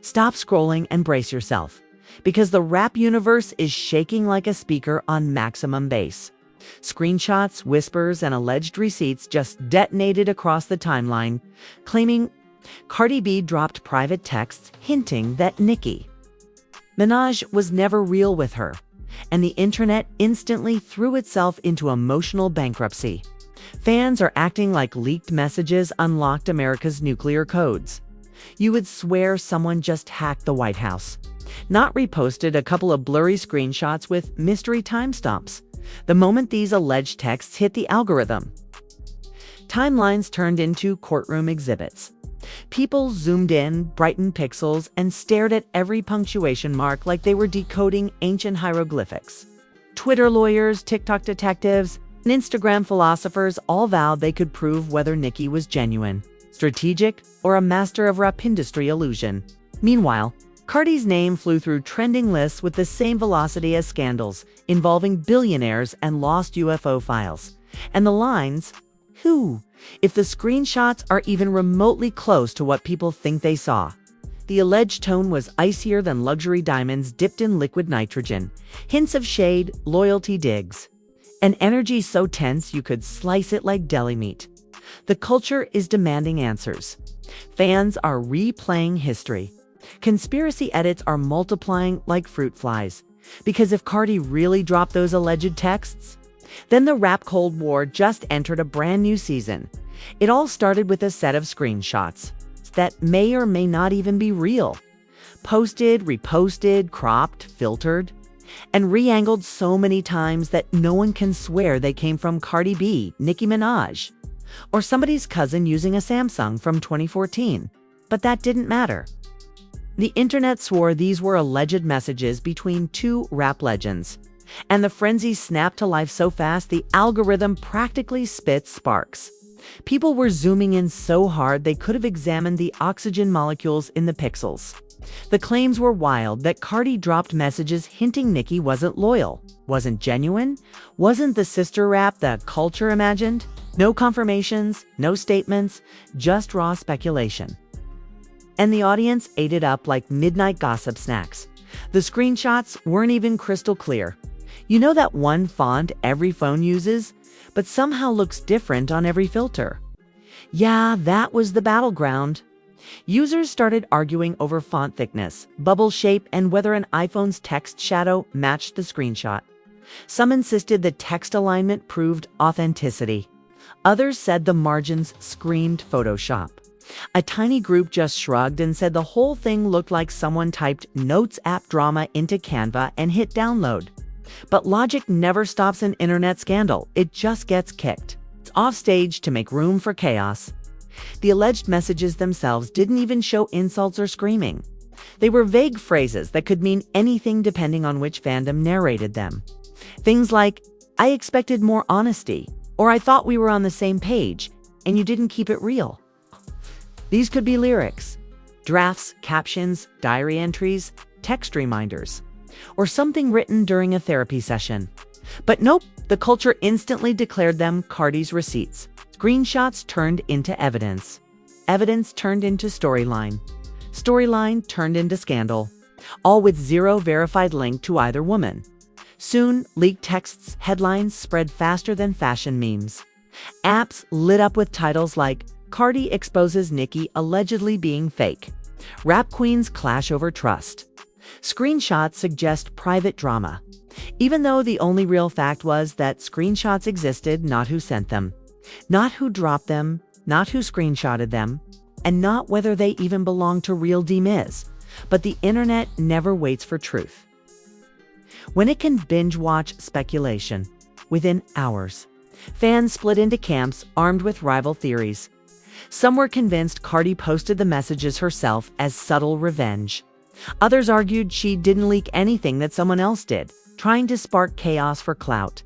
Stop scrolling and brace yourself, because the rap universe is shaking like a speaker on maximum bass. Screenshots, whispers, and alleged receipts just detonated across the timeline, claiming Cardi B dropped private texts hinting that Nicki Minaj was never real with her, and the internet instantly threw itself into emotional bankruptcy. Fans are acting like leaked messages unlocked America's nuclear codes. You would swear someone just hacked the White House, not reposted a couple of blurry screenshots with mystery timestamps the moment these alleged texts hit the algorithm. Timelines turned into courtroom exhibits. People zoomed in, brightened pixels, and stared at every punctuation mark like they were decoding ancient hieroglyphics. Twitter lawyers, TikTok detectives, and Instagram philosophers all vowed they could prove whether Nicki was genuine, strategic, or a master of rap industry illusion. Meanwhile, Cardi's name flew through trending lists with the same velocity as scandals involving billionaires and lost UFO files. And the lines, "Who? If the screenshots are even remotely close to what people think they saw." The alleged tone was icier than luxury diamonds dipped in liquid nitrogen, hints of shade, loyalty digs, an energy so tense you could slice it like deli meat. The culture is demanding answers. Fans are replaying history. Conspiracy edits are multiplying like fruit flies. Because if Cardi really dropped those alleged texts, then the rap Cold War just entered a brand new season. It all started with a set of screenshots that may or may not even be real. Posted, reposted, cropped, filtered, and re-angled so many times that no one can swear they came from Cardi B, Nicki Minaj, or somebody's cousin using a Samsung from 2014. But that didn't matter. The internet swore these were alleged messages between two rap legends, and the frenzy snapped to life so fast the algorithm practically spit sparks. People were zooming in so hard they could have examined the oxygen molecules in the pixels. The claims were wild that Cardi dropped messages hinting Nicki wasn't loyal, wasn't genuine, wasn't the sister rap the culture imagined. No confirmations, no statements, just raw speculation. And the audience ate it up like midnight gossip snacks. The screenshots weren't even crystal clear. You know that one font every phone uses, but somehow looks different on every filter? Yeah, that was the battleground. Users started arguing over font thickness, bubble shape, and whether an iPhone's text shadow matched the screenshot. Some insisted the text alignment proved authenticity. Others said the margins screamed Photoshop. A tiny group just shrugged and said the whole thing looked like someone typed Notes app drama into Canva and hit download. But logic never stops an internet scandal. It just gets kicked. It's offstage to make room for chaos. The alleged messages themselves didn't even show insults or screaming. They were vague phrases that could mean anything depending on which fandom narrated them. Things like, "I expected more honesty," or "I thought we were on the same page, and you didn't keep it real." These could be lyrics, drafts, captions, diary entries, text reminders, or something written during a therapy session. But nope, the culture instantly declared them Cardi's receipts. Screenshots turned into evidence. Evidence turned into storyline. Storyline turned into scandal, all with zero verified link to either woman. Soon, leaked texts, headlines spread faster than fashion memes. Apps lit up with titles like Cardi exposes Nicki allegedly being fake. Rap queens clash over trust. Screenshots suggest private drama, even though the only real fact was that screenshots existed, not who sent them, not who dropped them, not who screenshotted them, and not whether they even belong to real D-Miz. But the internet never waits for truth. When it can binge-watch speculation within hours, fans split into camps armed with rival theories. Some were convinced Cardi posted the messages herself as subtle revenge. Others argued she didn't leak anything that someone else did, trying to spark chaos for clout.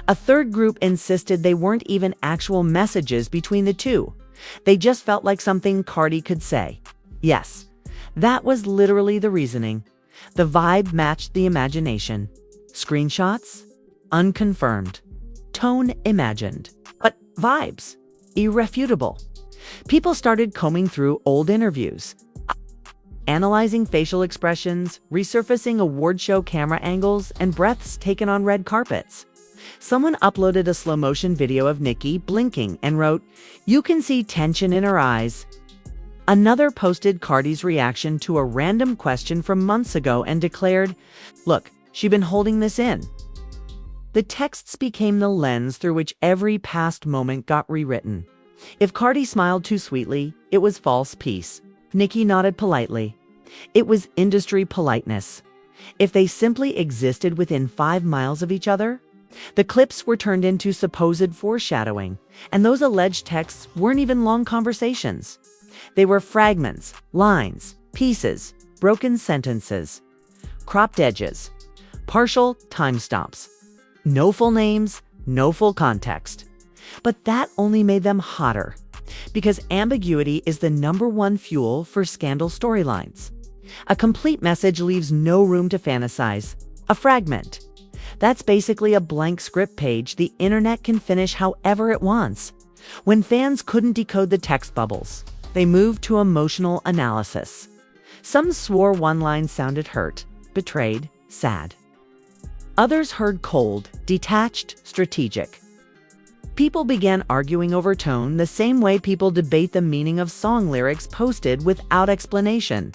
A third group insisted they weren't even actual messages between the two. They just felt like something Cardi could say. Yes, that was literally the reasoning. The vibe matched the imagination. Screenshots? Unconfirmed. Tone imagined. But vibes? Irrefutable. People started combing through old interviews, analyzing facial expressions, resurfacing award show camera angles, and breaths taken on red carpets. Someone uploaded a slow-motion video of Nicki blinking and wrote, "You can see tension in her eyes." Another posted Cardi's reaction to a random question from months ago and declared, "Look, she's been holding this in." The texts became the lens through which every past moment got rewritten. If Cardi smiled too sweetly, it was false peace. Nicki nodded politely. It was industry politeness. If they simply existed within 5 miles of each other, the clips were turned into supposed foreshadowing, and those alleged texts weren't even long conversations. They were fragments, lines, pieces, broken sentences, cropped edges, partial timestamps. No full names, no full context. But that only made them hotter, because ambiguity is the #1 fuel for scandal storylines. A complete message leaves no room to fantasize. A fragment. That's basically a blank script page the internet can finish however it wants. When fans couldn't decode the text bubbles, they moved to emotional analysis. Some swore one line sounded hurt, betrayed, sad. Others heard cold, detached, strategic. People began arguing over tone the same way people debate the meaning of song lyrics posted without explanation.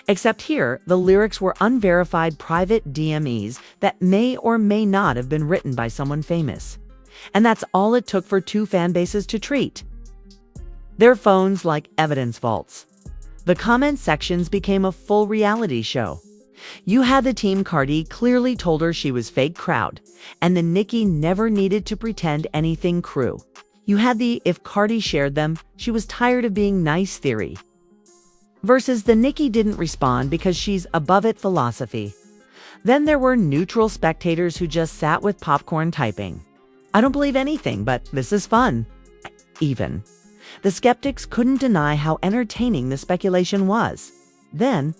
Except here, the lyrics were unverified private DMEs that may or may not have been written by someone famous. And that's all it took for two fan bases to treat their phones like evidence vaults. The comment sections became a full reality show. You had the Team Cardi clearly told her she was fake crowd, and the Nicki never needed to pretend anything crew. You had the if Cardi shared them, she was tired of being nice theory. Versus the Nicki didn't respond because she's above it philosophy. Then there were neutral spectators who just sat with popcorn typing. I don't believe anything, but this is fun. Even. The skeptics couldn't deny how entertaining the speculation was. Then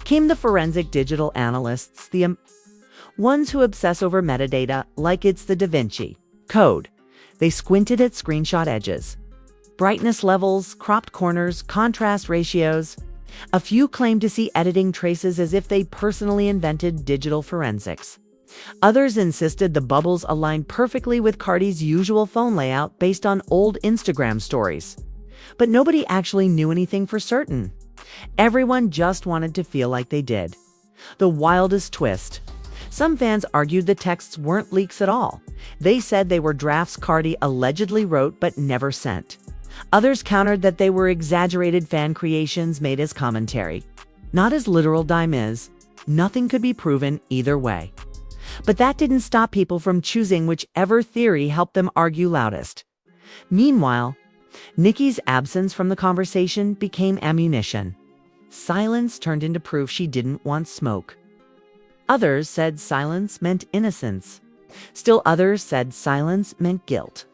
came the forensic digital analysts, the ones who obsess over metadata like it's the Da Vinci Code. They squinted at screenshot edges, brightness levels, cropped corners, contrast ratios. A few claimed to see editing traces as if they personally invented digital forensics. Others insisted the bubbles aligned perfectly with Cardi's usual phone layout based on old Instagram stories. But nobody actually knew anything for certain. Everyone just wanted to feel like they did. The wildest twist. Some fans argued the texts weren't leaks at all. They said they were drafts Cardi allegedly wrote but never sent. Others countered that they were exaggerated fan creations made as commentary. Not as literal dime is. Nothing could be proven either way. But that didn't stop people from choosing whichever theory helped them argue loudest. Meanwhile, Nicki's absence from the conversation became ammunition. Silence turned into proof she didn't want smoke. Others said silence meant innocence. Still others said silence meant guilt.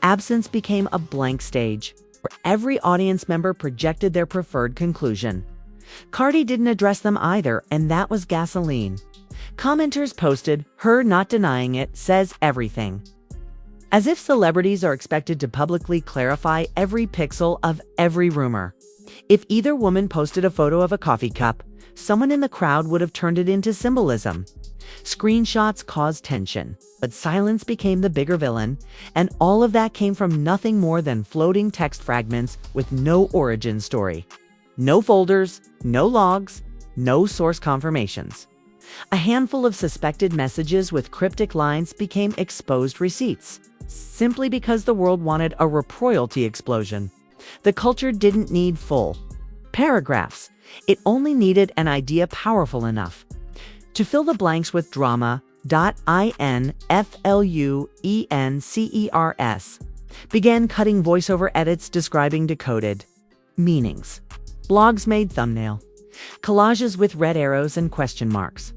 Absence became a blank stage, where every audience member projected their preferred conclusion. Cardi didn't address them either, and that was gasoline. Commenters posted, "Her not denying it says everything." As if celebrities are expected to publicly clarify every pixel of every rumor. If either woman posted a photo of a coffee cup, someone in the crowd would have turned it into symbolism. Screenshots caused tension, but silence became the bigger villain, and all of that came from nothing more than floating text fragments with no origin story. No folders, no logs, no source confirmations. A handful of suspected messages with cryptic lines became exposed receipts, simply because the world wanted a royalty explosion. The culture didn't need full paragraphs. It only needed an idea powerful enough to fill the blanks with drama. Influencers began cutting voiceover edits describing decoded meanings. Blogs made thumbnail collages with red arrows and question marks.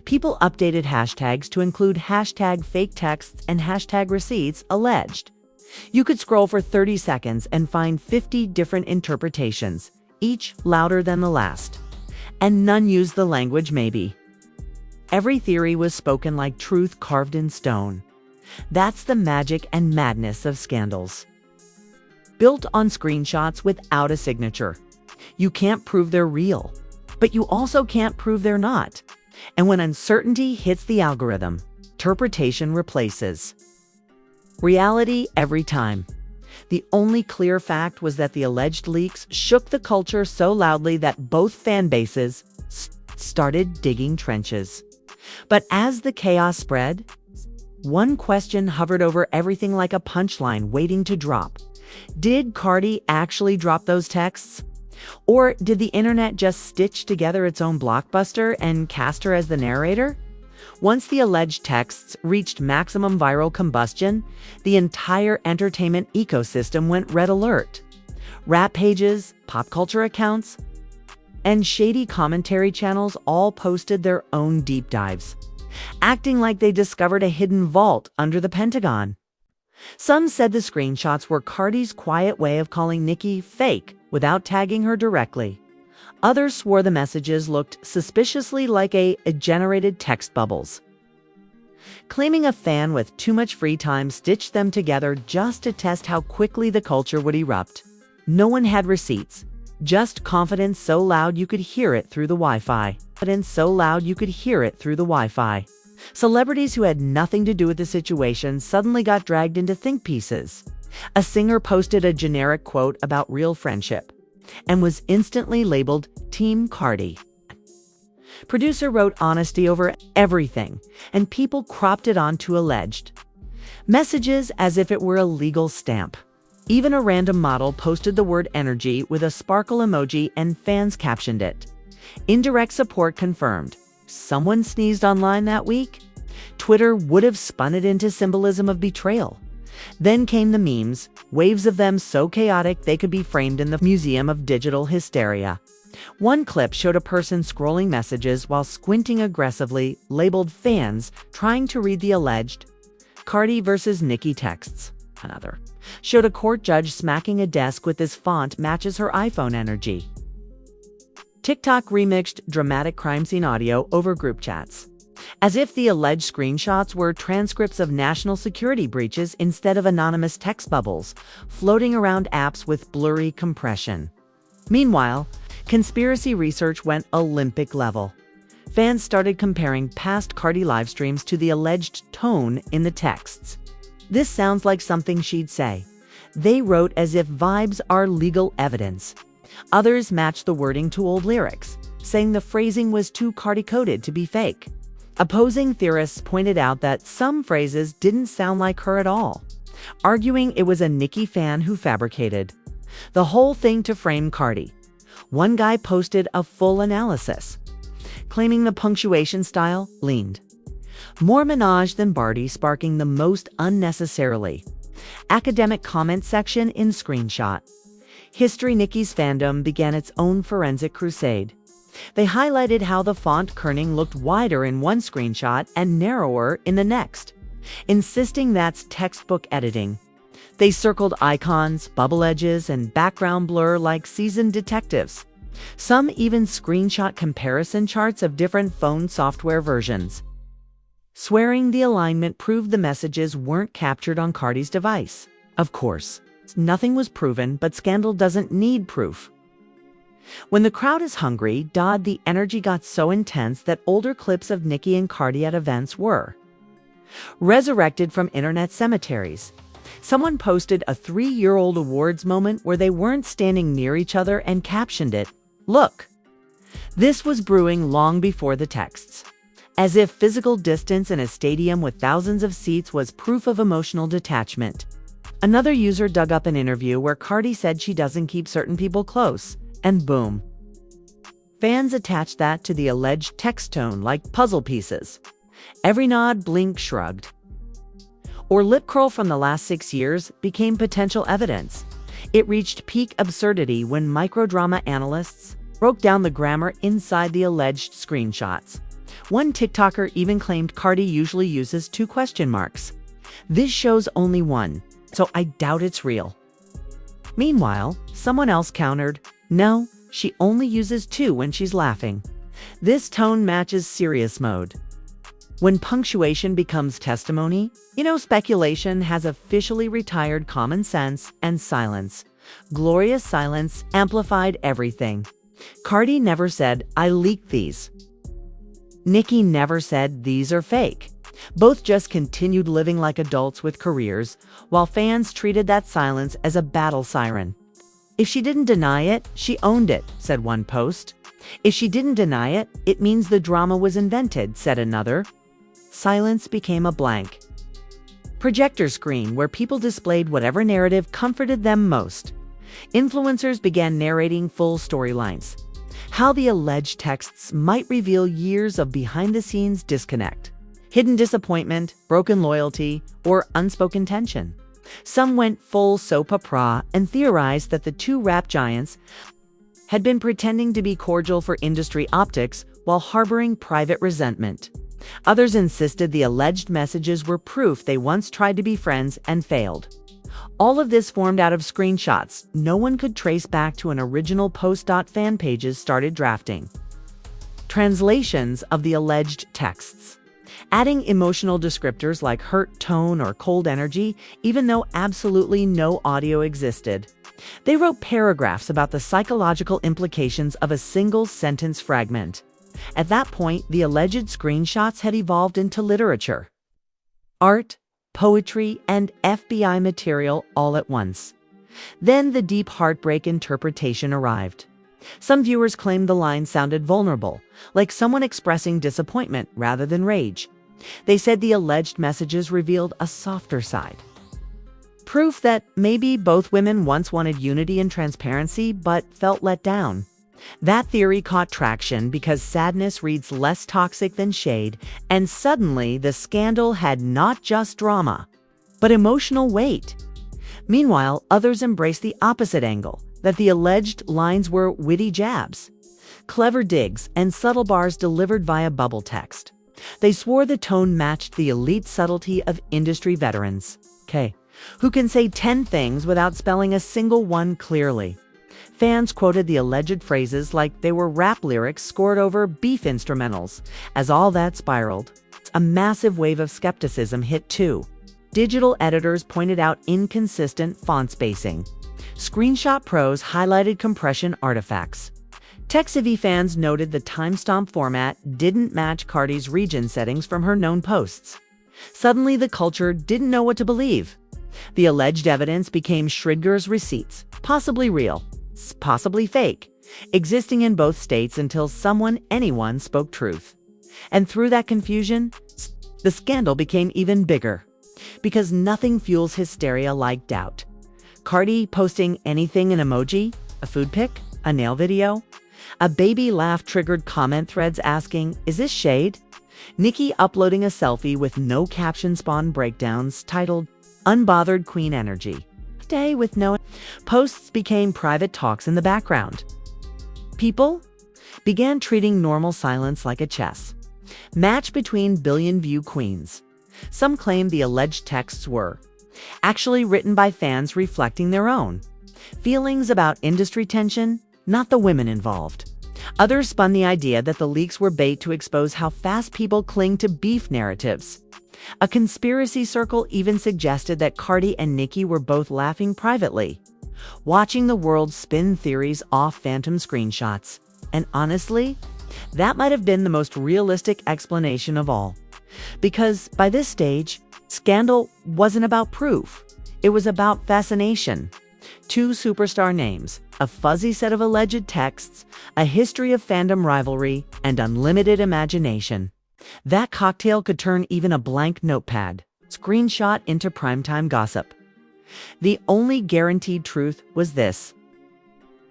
People updated hashtags to include hashtag fake texts and hashtag receipts alleged. You could scroll for 30 seconds and find 50 different interpretations, each louder than the last. And none used the language maybe. Every theory was spoken like truth carved in stone. That's the magic and madness of scandals. Built on screenshots without a signature. You can't prove they're real. But you also can't prove they're not. And when uncertainty hits the algorithm, interpretation replaces reality every time. The only clear fact was that the alleged leaks shook the culture so loudly that both fan bases started digging trenches. But as the chaos spread, one question hovered over everything like a punchline waiting to drop. Did Cardi actually drop those texts? Or did the internet just stitch together its own blockbuster and cast her as the narrator? Once the alleged texts reached maximum viral combustion, the entire entertainment ecosystem went red alert. Rap pages, pop culture accounts, and shady commentary channels all posted their own deep dives, acting like they discovered a hidden vault under the Pentagon. Some said the screenshots were Cardi's quiet way of calling Nicki fake without tagging her directly. Others swore the messages looked suspiciously like a generated text bubbles, claiming a fan with too much free time stitched them together just to test how quickly the culture would erupt. No one had receipts, just confidence so loud you could hear it through the Wi-Fi. Celebrities who had nothing to do with the situation suddenly got dragged into think pieces. A singer posted a generic quote about real friendship and was instantly labeled Team Cardi. Producer wrote honesty over everything, and people cropped it onto alleged messages as if it were a legal stamp. Even a random model posted the word energy with a sparkle emoji and fans captioned it. Indirect support confirmed. Someone sneezed online that week? Twitter would have spun it into symbolism of betrayal. Then came the memes, waves of them so chaotic they could be framed in the Museum of Digital Hysteria. One clip showed a person scrolling messages while squinting aggressively, labeled fans trying to read the alleged Cardi versus Nicki texts. Another showed a court judge smacking a desk with this font matches her iPhone energy. TikTok remixed dramatic crime scene audio over group chats, as if the alleged screenshots were transcripts of national security breaches instead of anonymous text bubbles floating around apps with blurry compression. Meanwhile, conspiracy research went Olympic level. Fans started comparing past Cardi live streams to the alleged tone in the texts. This sounds like something she'd say. They wrote as if vibes are legal evidence. Others matched the wording to old lyrics, saying the phrasing was too Cardi-coded to be fake. Opposing theorists pointed out that some phrases didn't sound like her at all, arguing it was a Nicki fan who fabricated the whole thing to frame Cardi. One guy posted a full analysis, claiming the punctuation style leaned more Minaj than Barbz, sparking the most unnecessarily academic comment section in screenshot. History Nicki's fandom began its own forensic crusade. They highlighted how the font kerning looked wider in one screenshot and narrower in the next, insisting that's textbook editing. They circled icons, bubble edges, and background blur like seasoned detectives. Some even screenshot comparison charts of different phone software versions, swearing the alignment proved the messages weren't captured on Cardi's device. Of course, nothing was proven, but scandal doesn't need proof. When the crowd is hungry, the energy got so intense that older clips of Nicki and Cardi at events were resurrected from internet cemeteries. Someone posted a 3-year-old awards moment where they weren't standing near each other and captioned it, "Look." This was brewing long before the texts, as if physical distance in a stadium with thousands of seats was proof of emotional detachment. Another user dug up an interview where Cardi said she doesn't keep certain people close, and boom. Fans attached that to the alleged text tone like puzzle pieces. Every nod, blink, shrugged, or lip curl from the last 6 years became potential evidence. It reached peak absurdity when microdrama analysts broke down the grammar inside the alleged screenshots. One TikToker even claimed Cardi usually uses 2 question marks. This shows only 1, so I doubt it's real. Meanwhile, someone else countered, "No, she only uses 2 when she's laughing." This tone matches serious mode. When punctuation becomes testimony, speculation has officially retired common sense, and silence, glorious silence, amplified everything. Cardi never said, "I leaked these." Nicki never said, "These are fake." Both just continued living like adults with careers, while fans treated that silence as a battle siren. "If she didn't deny it, she owned it," said one post. "If she didn't deny it, it means the drama was invented," said another. Silence became a blank projector screen where people displayed whatever narrative comforted them most. Influencers began narrating full storylines. How the alleged texts might reveal years of behind-the-scenes disconnect, hidden disappointment, broken loyalty, or unspoken tension. Some went full soap opera and theorized that the two rap giants had been pretending to be cordial for industry optics while harboring private resentment. Others insisted the alleged messages were proof they once tried to be friends and failed. All of this formed out of screenshots no one could trace back to an original post. Fan pages started drafting translations of the alleged texts, adding emotional descriptors like hurt tone or cold energy, even though absolutely no audio existed. They wrote paragraphs about the psychological implications of a single sentence fragment. At that point, the alleged screenshots had evolved into literature, art, poetry, and FBI material all at once. Then the deep heartbreak interpretation arrived. Some viewers claimed the line sounded vulnerable, like someone expressing disappointment rather than rage. They said the alleged messages revealed a softer side. Proof that maybe both women once wanted unity and transparency but felt let down. That theory caught traction because sadness reads less toxic than shade, and suddenly the scandal had not just drama, but emotional weight. Meanwhile, others embraced the opposite angle, that the alleged lines were witty jabs, clever digs, and subtle bars delivered via bubble text. They swore the tone matched the elite subtlety of industry veterans, who can say 10 things without spelling a single one clearly. Fans quoted the alleged phrases like they were rap lyrics scored over beef instrumentals. As all that spiraled, a massive wave of skepticism hit too. Digital editors pointed out inconsistent font spacing. Screenshot pros highlighted compression artifacts. Tech-savvy fans noted the timestamp format didn't match Cardi's region settings from her known posts. Suddenly, the culture didn't know what to believe. The alleged evidence became Schrodinger's receipts, possibly real, possibly fake, existing in both states until anyone spoke truth. And through that confusion, the scandal became even bigger. Because nothing fuels hysteria like doubt. Cardi posting anything an emoji, a food pic, a nail video, a baby laugh triggered comment threads asking, "Is this shade?" Nicki uploading a selfie with no caption spawned breakdowns titled, "Unbothered Queen Energy." Day with no posts became private talks in the background. People began treating normal silence like a chess match between billion-view queens. Some claimed the alleged texts were actually written by fans reflecting their own feelings about industry tension, not the women involved. Others spun the idea that the leaks were bait to expose how fast people cling to beef narratives. A conspiracy circle even suggested that Cardi and Nicki were both laughing privately, watching the world spin theories off phantom screenshots. And honestly, that might have been the most realistic explanation of all. Because by this stage, scandal wasn't about proof. It was about fascination. Two superstar names, a fuzzy set of alleged texts, a history of fandom rivalry, and unlimited imagination. That cocktail could turn even a blank notepad screenshot into primetime gossip. The only guaranteed truth was this: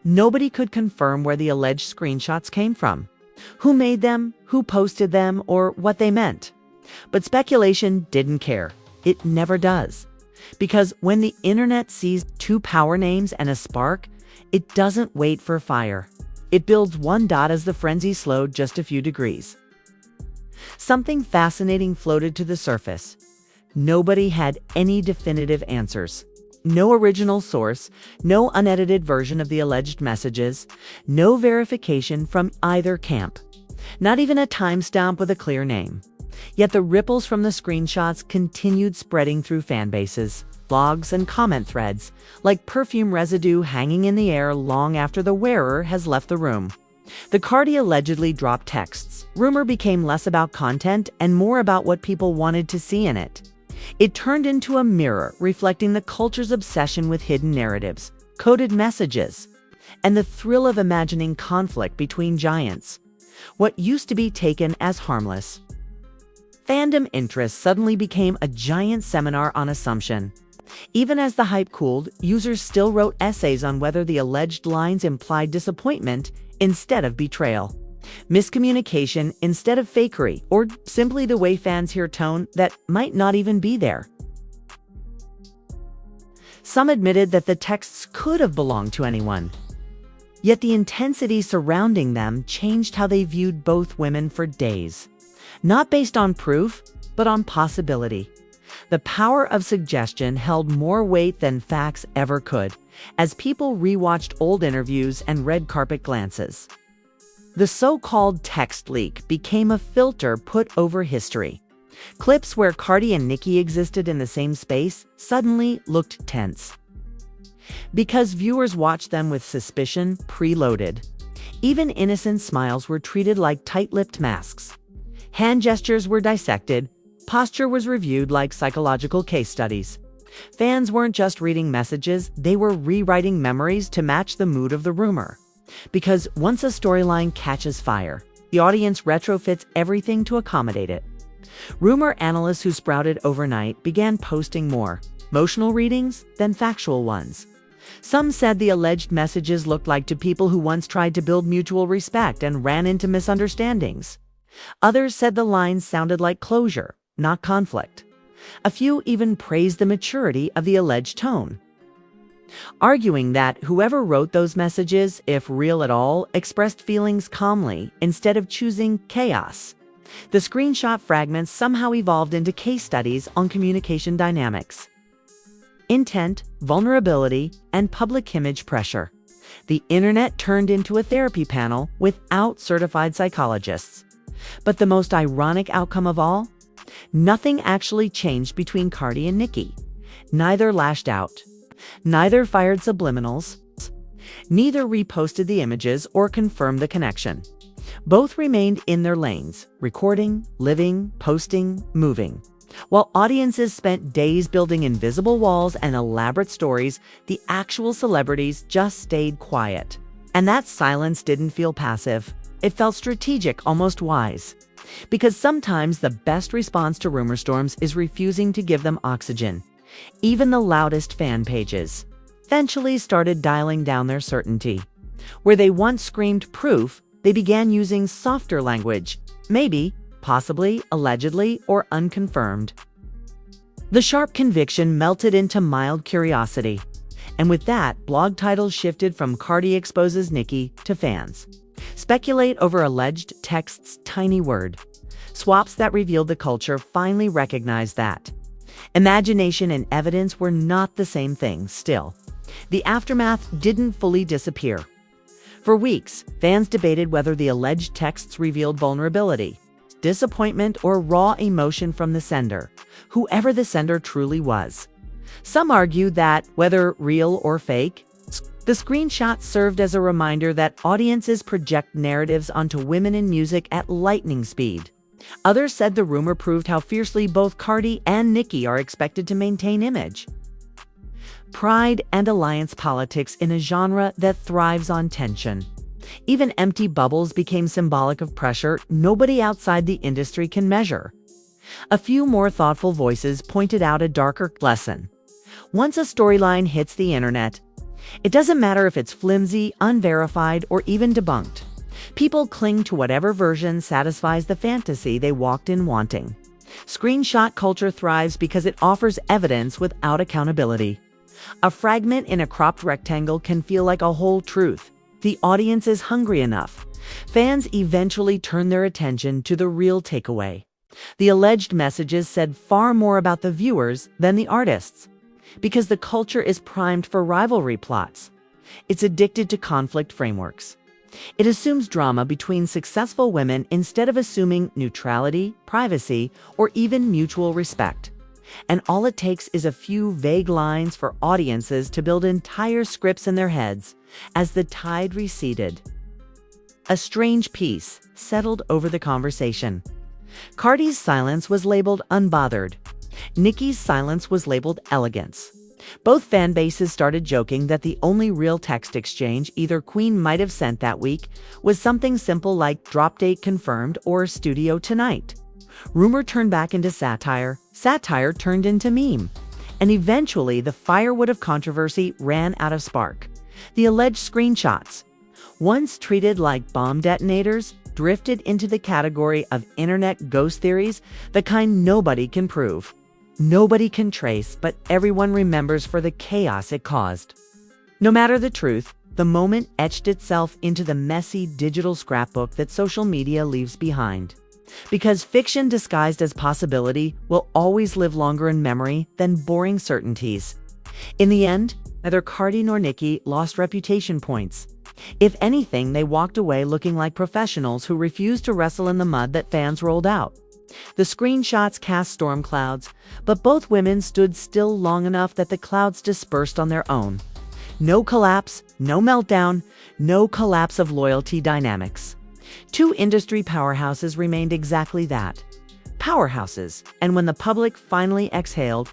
nobody could confirm where the alleged screenshots came from, who made them, who posted them, or what they meant. But speculation didn't care. It never does. Because when the internet sees two power names and a spark, it doesn't wait for fire. It builds one dot as the frenzy slowed just a few degrees. Something fascinating floated to the surface. Nobody had any definitive answers. No original source, no unedited version of the alleged messages, no verification from either camp. Not even a timestamp with a clear name. Yet the ripples from the screenshots continued spreading through fan bases. blogs, and comment threads, like perfume residue hanging in the air long after the wearer has left the room. The Cardi allegedly dropped texts. Rumor became less about content and more about what people wanted to see in it. It turned into a mirror reflecting the culture's obsession with hidden narratives, coded messages, and the thrill of imagining conflict between giants. What used to be taken as harmless. Fandom interest suddenly became a giant seminar on assumption. Even as the hype cooled, users still wrote essays on whether the alleged lines implied disappointment instead of betrayal, miscommunication instead of fakery, or simply the way fans hear tone that might not even be there. Some admitted that the texts could have belonged to anyone. Yet the intensity surrounding them changed how they viewed both women for days. Not based on proof, but on possibility. The power of suggestion held more weight than facts ever could, as people rewatched old interviews and red carpet glances. The so-called text leak became a filter put over history. Clips where Cardi and Nicki existed in the same space suddenly looked tense. Because viewers watched them with suspicion preloaded. Even innocent smiles were treated like tight-lipped masks. Hand gestures were dissected. Posture was reviewed like psychological case studies. Fans weren't just reading messages, they were rewriting memories to match the mood of the rumor. Because once a storyline catches fire, the audience retrofits everything to accommodate it. Rumor analysts who sprouted overnight began posting more emotional readings than factual ones. Some said the alleged messages looked like to people who once tried to build mutual respect and ran into misunderstandings. Others said the lines sounded like closure, not conflict. A few even praised the maturity of the alleged tone, arguing that whoever wrote those messages, if real at all, expressed feelings calmly instead of choosing chaos. The screenshot fragments somehow evolved into case studies on communication dynamics, intent, vulnerability, and public image pressure. The internet turned into a therapy panel without certified psychologists. But the most ironic outcome of all? Nothing actually changed between Cardi and Nicki. Neither lashed out. Neither fired subliminals. Neither reposted the images or confirmed the connection. Both remained in their lanes, recording, living, posting, moving. While audiences spent days building invisible walls and elaborate stories, the actual celebrities just stayed quiet. And that silence didn't feel passive. It felt strategic, almost wise. Because sometimes the best response to rumor storms is refusing to give them oxygen. Even the loudest fan pages eventually started dialing down their certainty. Where they once screamed proof, they began using softer language, maybe, possibly, allegedly, or unconfirmed. The sharp conviction melted into mild curiosity. And with that, blog titles shifted from Cardi exposes Nicki to fans speculate over alleged text's tiny word. Swaps that revealed the culture finally recognized that imagination and evidence were not the same thing. Still, the aftermath didn't fully disappear. For weeks, fans debated whether the alleged texts revealed vulnerability, disappointment, or raw emotion from the sender, whoever the sender truly was. Some argued that, whether real or fake, the screenshots served as a reminder that audiences project narratives onto women in music at lightning speed. Others said the rumor proved how fiercely both Cardi and Nicki are expected to maintain image. Pride and alliance politics in a genre that thrives on tension. Even empty bubbles became symbolic of pressure nobody outside the industry can measure. A few more thoughtful voices pointed out a darker lesson. Once a storyline hits the internet, it doesn't matter if it's flimsy, unverified, or even debunked. People cling to whatever version satisfies the fantasy they walked in wanting. Screenshot culture thrives because it offers evidence without accountability. A fragment in a cropped rectangle can feel like a whole truth. The audience is hungry enough. Fans eventually turn their attention to the real takeaway. The alleged messages said far more about the viewers than the artists. Because the culture is primed for rivalry plots. It's addicted to conflict frameworks. It assumes drama between successful women instead of assuming neutrality, privacy, or even mutual respect. And all it takes is a few vague lines for audiences to build entire scripts in their heads as the tide receded. A strange peace settled over the conversation. Cardi's silence was labeled unbothered. Nicki's silence was labeled elegance. Both fan bases started joking that the only real text exchange either queen might have sent that week was something simple like drop date confirmed or studio tonight. Rumor turned back into satire, satire turned into meme, and eventually the firewood of controversy ran out of spark. The alleged screenshots, once treated like bomb detonators, drifted into the category of internet ghost theories, the kind nobody can prove. Nobody can trace, but everyone remembers for the chaos it caused. No matter the truth, the moment etched itself into the messy digital scrapbook that social media leaves behind. Because fiction disguised as possibility will always live longer in memory than boring certainties. In the end, neither Cardi nor Nicki lost reputation points. If anything, they walked away looking like professionals who refused to wrestle in the mud that fans rolled out. The screenshots cast storm clouds, but both women stood still long enough that the clouds dispersed on their own. No collapse, no meltdown, no collapse of loyalty dynamics. Two industry powerhouses remained exactly that. Powerhouses, and when the public finally exhaled,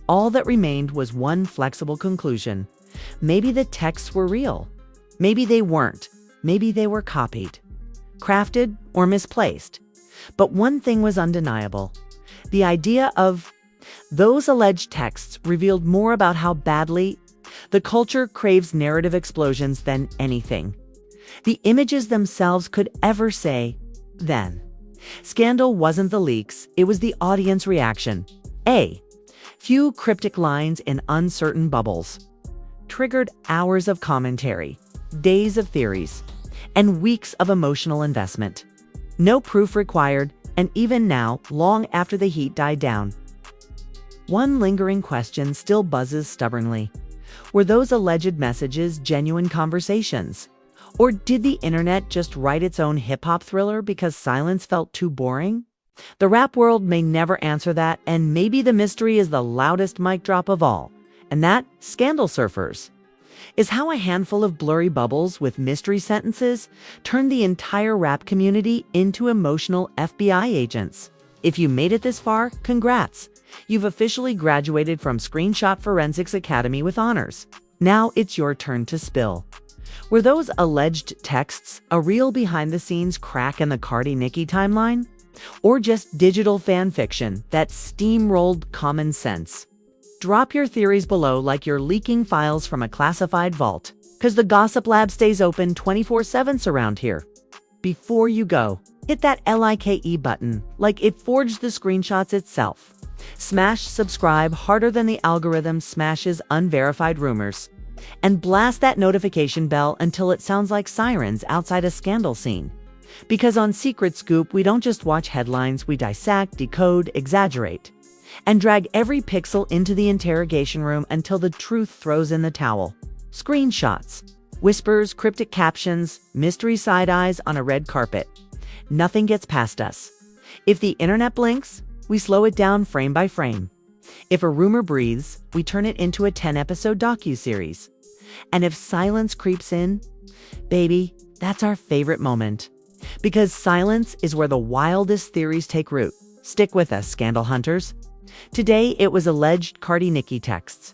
all that remained was one flexible conclusion. Maybe the texts were real. Maybe they weren't. Maybe they were copied, crafted, or misplaced. But one thing was undeniable. The idea of those alleged texts revealed more about how badly the culture craves narrative explosions than anything the images themselves could ever say then. Scandal wasn't the leaks, it was the audience reaction. A few cryptic lines in uncertain bubbles triggered hours of commentary, days of theories, and weeks of emotional investment. No proof required, and even now, long after the heat died down, one lingering question still buzzes stubbornly. Were those alleged messages genuine conversations? Or did the internet just write its own hip-hop thriller because silence felt too boring? The rap world may never answer that, and maybe the mystery is the loudest mic drop of all, and that, scandal surfers, is how a handful of blurry bubbles with mystery sentences turned the entire rap community into emotional FBI agents. If you made it this far, congrats! You've officially graduated from Screenshot Forensics Academy with honors. Now it's your turn to spill. Were those alleged texts a real behind-the-scenes crack in the Cardi-Nicki timeline? Or just digital fan fiction that steamrolled common sense? Drop your theories below like you're leaking files from a classified vault, because the Gossip Lab stays open 24/7 around here. Before you go, hit that like button like it forged the screenshots itself. Smash subscribe harder than the algorithm smashes unverified rumors. And blast that notification bell until it sounds like sirens outside a scandal scene. Because on Secret Scoop, we don't just watch headlines, we dissect, decode, exaggerate, and drag every pixel into the interrogation room until the truth throws in the towel. Screenshots, whispers, cryptic captions, mystery side eyes on a red carpet. Nothing gets past us. If the internet blinks, we slow it down frame by frame. If a rumor breathes, we turn it into a 10-episode docuseries. And if silence creeps in, baby, that's our favorite moment. Because silence is where the wildest theories take root. Stick with us, scandal hunters. Today, it was alleged Cardi-Nicki texts.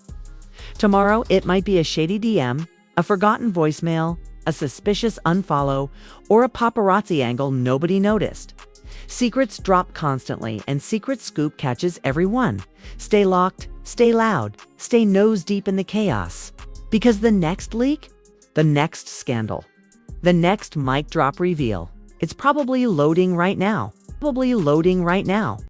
Tomorrow, it might be a shady DM, a forgotten voicemail, a suspicious unfollow, or a paparazzi angle nobody noticed. Secrets drop constantly, and Secret Scoop catches every one. Stay locked, stay loud, stay nose deep in the chaos. Because the next leak, the next scandal, the next mic drop reveal, it's probably loading right now.